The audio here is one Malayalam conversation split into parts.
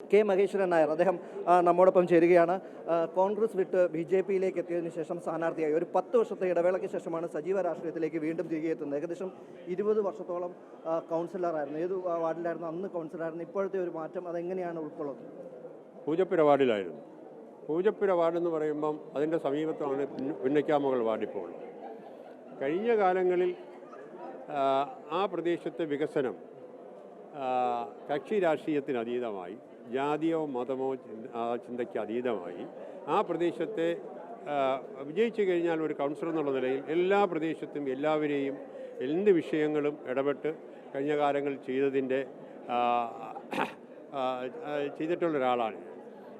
കെ മഹേശ്വരൻ നായർ അദ്ദേഹം നമ്മോടൊപ്പം ചേരുകയാണ്. കോൺഗ്രസ് വിട്ട് BJP-യിലേക്ക് എത്തിയതിനു ശേഷം സ്ഥാനാർത്ഥിയായി ഒരു 10 വർഷത്തെ ഇടവേളയ്ക്ക് ശേഷമാണ് സജീവ രാഷ്ട്രീയത്തിലേക്ക് വീണ്ടും തിരികെ എത്തുന്നത്. ഏകദേശം 20 വർഷത്തോളം കൗൺസിലറായിരുന്നു. ഏത് വാർഡിലായിരുന്നു അന്ന് കൗൺസിലറായിരുന്നു? ഇപ്പോഴത്തെ ഒരു മാറ്റം അതെങ്ങനെയാണ് ഉൾക്കൊള്ളുന്നത്? പൂജപ്പുര വാർഡിലായിരുന്നു. പൂജപ്പുര വാർഡെന്ന് പറയുമ്പം അതിൻ്റെ സമീപത്താണ് പുന്നയ്ക്കാമകൾ വാർഡിപ്പോൾ. കഴിഞ്ഞ കാലങ്ങളിൽ ആ പ്രദേശത്തെ വികസനം കക്ഷി രാഷ്ട്രീയത്തിന് അതീതമായി, ജാതിയോ മതമോ ചിന്തയ്ക്ക് അതീതമായി ആ പ്രദേശത്തെ വിജയിച്ചു കഴിഞ്ഞാൽ ഒരു കൗൺസിലർ എന്നുള്ള നിലയിൽ എല്ലാ പ്രദേശത്തും എല്ലാവരെയും എന്ത് വിഷയങ്ങളും ഇടപെട്ട് കഴിഞ്ഞ കാലങ്ങളിൽ ചെയ്തിട്ടുള്ള ഒരാളാണ്.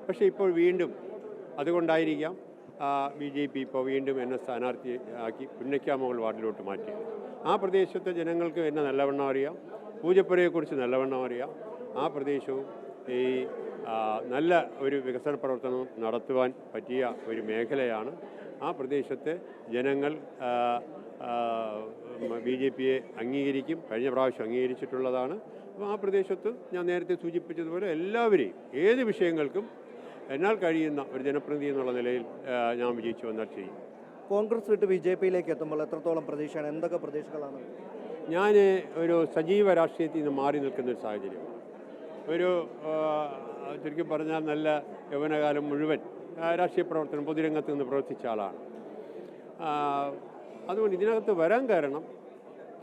പക്ഷേ ഇപ്പോൾ വീണ്ടും അതുകൊണ്ടായിരിക്കാം BJP ഇപ്പോൾ വീണ്ടും എന്നെ സ്ഥാനാർത്ഥിയാക്കി പുന്നയ്ക്കാമകൾ വാർഡിലോട്ട് മാറ്റിയത്. ആ പ്രദേശത്തെ ജനങ്ങൾക്ക് എന്നെ നല്ലവണ്ണം അറിയാം, പൂജപ്പുരയെക്കുറിച്ച് നല്ലവണ്ണം അറിയാം. ആ പ്രദേശവും ഈ നല്ല ഒരു വികസന പ്രവർത്തനം നടത്തുവാൻ പറ്റിയ ഒരു മേഖലയാണ്. ആ പ്രദേശത്തെ ജനങ്ങൾ BJP-യെ അംഗീകരിക്കും, കഴിഞ്ഞ പ്രാവശ്യം അംഗീകരിച്ചിട്ടുള്ളതാണ്. അപ്പോൾ ആ പ്രദേശത്ത് ഞാൻ നേരത്തെ സൂചിപ്പിച്ചതുപോലെ എല്ലാവരെയും ഏത് വിഷയങ്ങൾക്കും എന്നാൽ കഴിയുന്ന ഒരു ജനപ്രതിനിധി എന്നുള്ള നിലയിൽ ഞാൻ വിജയിച്ചു വന്നാൽ ചെയ്യും. കോൺഗ്രസ് വിട്ട് BJP-യിലേക്ക് എത്തുമ്പോൾ എത്രത്തോളം പ്രതീക്ഷയാണ്? എന്തൊക്കെ പ്രതീക്ഷകളാണ്? ഞാൻ ഒരു സജീവ രാഷ്ട്രീയത്തിൽ നിന്ന് മാറി നിൽക്കുന്ന ഒരു സാഹചര്യം. ഒരു ചുരുക്കി പറഞ്ഞാൽ നല്ല യൗവനകാലം മുഴുവൻ രാഷ്ട്രീയ പ്രവർത്തനം പൊതുരംഗത്ത് നിന്ന് പ്രവർത്തിച്ച ആളാണ്. അതുകൊണ്ട് ഇതിനകത്ത് വരാൻ കാരണം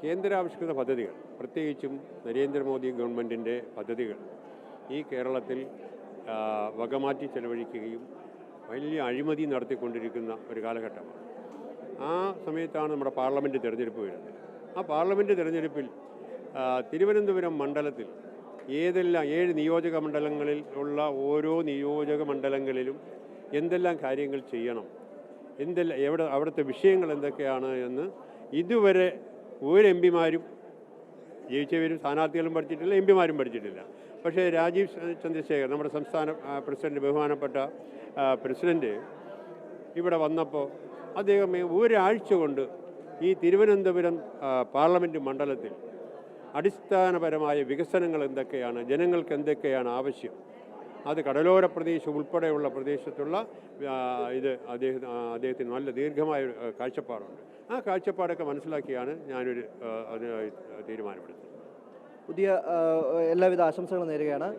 കേന്ദ്രാവിഷ്കൃത പദ്ധതികൾ, പ്രത്യേകിച്ചും നരേന്ദ്രമോദി ഗവൺമെൻറ്റിൻ്റെ പദ്ധതികൾ ഈ കേരളത്തിൽ വകമാറ്റി ചെലവഴിക്കുകയും വലിയ അഴിമതി നടത്തിക്കൊണ്ടിരിക്കുന്ന ഒരു കാലഘട്ടമാണ്. ആ സമയത്താണ് നമ്മുടെ പാർലമെൻറ്റ് തിരഞ്ഞെടുപ്പ് വരുന്നത്. ആ പാർലമെൻറ്റ് തിരഞ്ഞെടുപ്പിൽ തിരുവനന്തപുരം മണ്ഡലത്തിൽ 7 നിയോജക മണ്ഡലങ്ങളിൽ ഉള്ള ഓരോ നിയോജക മണ്ഡലങ്ങളിലും എന്തെല്ലാം കാര്യങ്ങൾ ചെയ്യണം, അവിടുത്തെ വിഷയങ്ങൾ എന്തൊക്കെയാണ് എന്ന് ഇതുവരെ ഒരു MP-മാരും ജയിച്ചവരും സ്ഥാനാർത്ഥികളും പഠിച്ചിട്ടില്ല, MP-മാരും പഠിച്ചിട്ടില്ല. പക്ഷേ രാജീവ് ചന്ദ്രശേഖർ, നമ്മുടെ സംസ്ഥാന പ്രസിഡന്റ്, ബഹുമാനപ്പെട്ട പ്രസിഡന്റ് ഇവിടെ വന്നപ്പോൾ അദ്ദേഹം ഒരാഴ്ച കൊണ്ട് ഈ തിരുവനന്തപുരം പാർലമെൻറ്റ് മണ്ഡലത്തിൽ അടിസ്ഥാനപരമായ വികസനങ്ങൾ എന്തൊക്കെയാണ്, ജനങ്ങൾക്ക് എന്തൊക്കെയാണ് ആവശ്യം, അത് കടലോര പ്രദേശം ഉൾപ്പെടെയുള്ള പ്രദേശത്തുള്ള അദ്ദേഹത്തിന് നല്ല ദീർഘമായ കാഴ്ചപ്പാടുണ്ട്. ആ കാഴ്ചപ്പാടൊക്കെ മനസ്സിലാക്കിയാണ് ഞാനൊരു തീരുമാനമെടുത്തത്. പുതിയ എല്ലാവിധ ആശംസകളും നേരുകയാണ്.